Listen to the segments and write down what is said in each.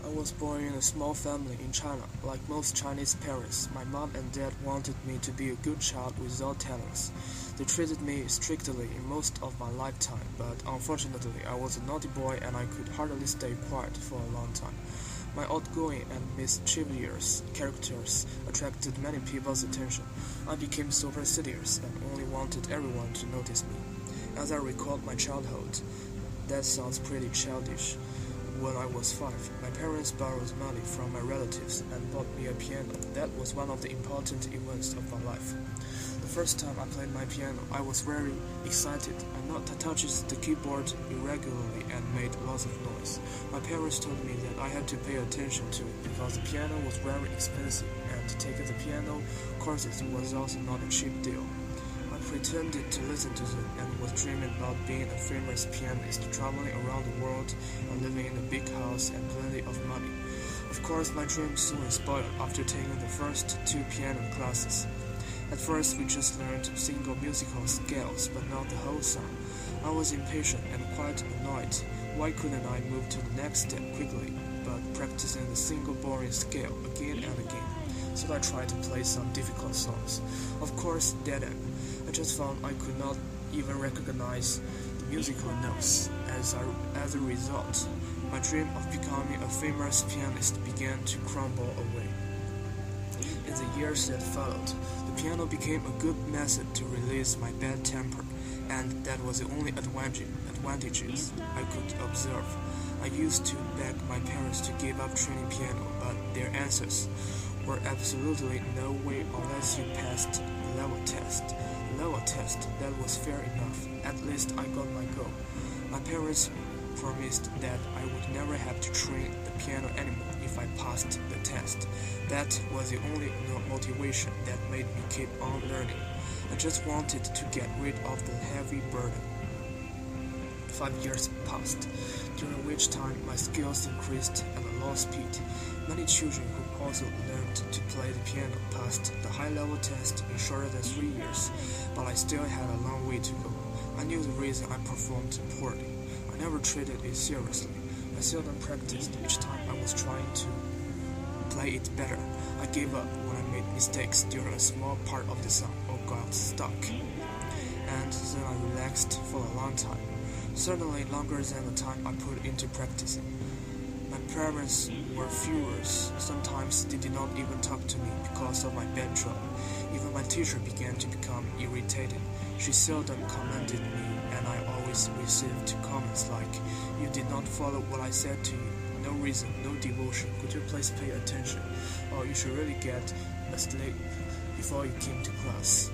I was born in a small family in China. Like most Chinese parents, my mom and dad wanted me to be a good child without talents. They treated me strictly in most of my lifetime, but unfortunately I was a naughty boy and I could hardly stay quiet for a long time. My outgoing and mischievous characters attracted many people's attention. I became superstitious and only wanted everyone to notice me. As I recalled my childhood, that sounds pretty childish. When I was 5, my parents borrowed money from my relatives and bought me a piano. That was one of the important events of my life. The first time I played my piano, I was very excited. I touched the keyboard irregularly and made lots of noise. My parents told me that I had to pay attention to it because the piano was very expensive and to take the piano courses was also not a cheap deal. I pretended to listen to them and was dreaming about being a famous pianist, traveling around the world and living in a big house and plenty of money. Of course, my dream soon spoiled after taking the first 2 piano classes. At first, we just learned single musical scales, but not the whole song. I was impatient and quite annoyed. Why couldn't I move to the next step quickly, but practicing the single boring scale again and again? So I tried to play some difficult songs. Of course, dead end. I just found I could not even recognize the musical notes. As a result, my dream of becoming a famous pianist began to crumble away. In the years that followed, the piano became a good method to release my bad temper, and that was the only advantages I could observe. I used to beg my parents to give up training piano, but their answers were absolutely no way unless you passed the level test. The level test, that was fair enough. At least I got my goal. My parents promised that I would never have to train the piano anymore if I passed the test. That was the only motivation that made me keep on learning. I just wanted to get rid of the heavy burden. 5 years passed, during which time my skills increased at a low speed. Many children who also learned to play the piano passed the high-level test in shorter than 3 years, but I still had a long way to go. I knew the reason I performed poorly. I never treated it seriously. I seldom practiced each time I was trying to play it better. I gave up when I made mistakes during a small part of the song or got stuck. And then I relaxed for a long time. Certainly longer than the time I put into practicing. My parents were furious. Sometimes they did not even talk to me because of my bad job. Even my teacher began to become irritated. She seldom commended me, and I always received comments like, "You did not follow what I said to you. No reason, no devotion. Could you please pay attention? Or you should really get asleep before you came to class.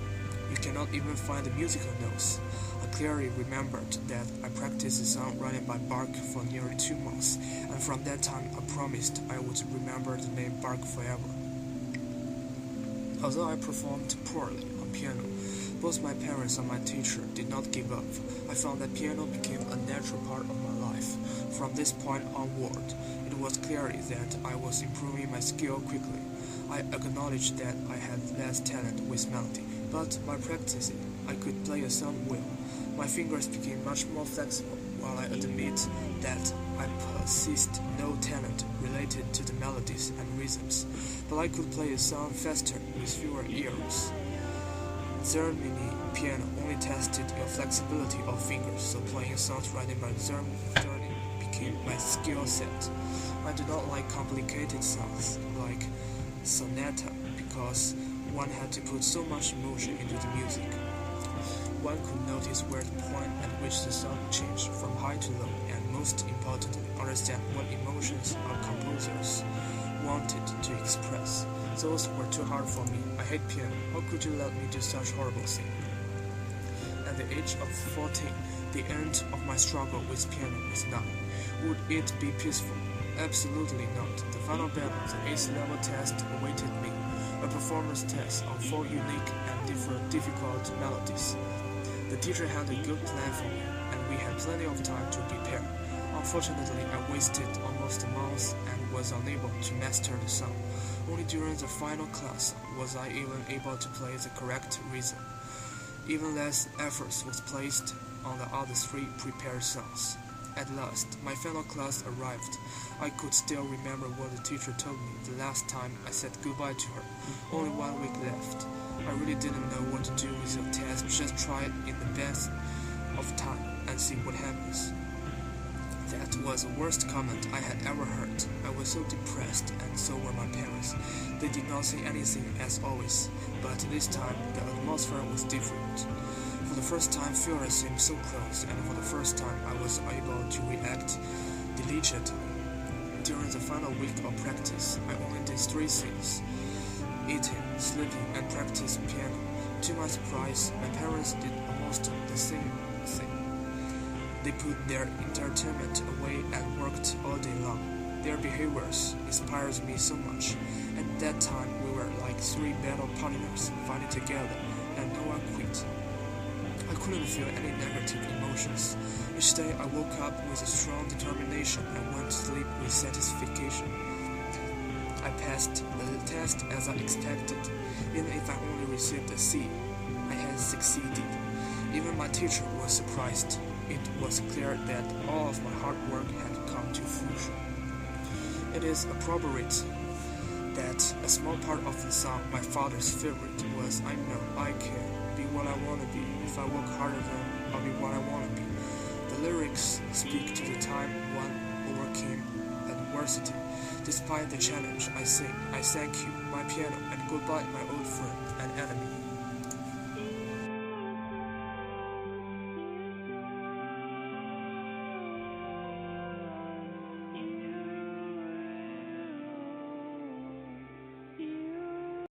You cannot even find the musical notes." I clearly remembered that I practiced the song Running by Bark for nearly 2 months, and from that time I promised I would remember the name Bark forever. Although I performed poorly on piano, both my parents and my teacher did not give up. I found that piano became a natural part of my life. From this point onward, it was clear that I was improving my skill quickly. I acknowledged that I had less talent with melody, but by practicing, I could play a song well. My fingers became much more flexible, while I admit that I possessed no talent related to the melodies and rhythms, but I could play a song faster with fewer ears. Zermini piano only tested your flexibility of fingers, so playing songs written by Zermini became my skill set. I do not like complicated songs like sonata because one had to put so much emotion into the music. One could notice where the point at which the song changed from high to low, and most importantly, understand what emotions our composers wanted to express. Those were too hard for me. I hate piano. How could you let me do such horrible thing? At the age of 14, the end of my struggle with piano was nigh. Would it be peaceful? Absolutely not. The final battle, the 8th level test, awaited me. A performance test on 4 unique and difficult melodies. The teacher had a good plan for me, and we had plenty of time to prepare. Unfortunately, I wasted almost a month and was unable to master the song. Only during the final class was I even able to play the correct rhythm. Even less effort was placed on the other 3 prepared songs. At last, my final class arrived. I could still remember what the teacher told me the last time I said goodbye to her. Only 1 week left. I really didn't know what to do with the test. Just try it in the best of time and see what happens. That was the worst comment I had ever heard. I was so depressed, and so were my parents. They did not say anything as always, but this time the atmosphere was different. For the first time, failure seemed so close, and for the first time I was able to react diligently. During the final week of practice, I only did 3 things: eating, sleeping, and practice piano. To my surprise, my parents did almost the same thing. They put their entertainment away and worked all day long. Their behaviors inspired me so much. At that time, we were like 3 battle partners fighting together, and no one quit. I couldn't feel any negative emotions. Each day I woke up with a strong determination and went to sleep with satisfaction. I passed the test as I expected. Even if I only received a C, I had succeeded. Even my teacher was surprised. It was clear that all of my hard work had come to fruition. It is appropriate that a small part of the song, my father's favorite, was "I know I can be what I want to be. If I work harder, then I'll be what I want to be." The lyrics speak to the time one overcame adversity. Despite the challenge, I sing, "I thank you, my piano, and goodbye, my old friend and enemy."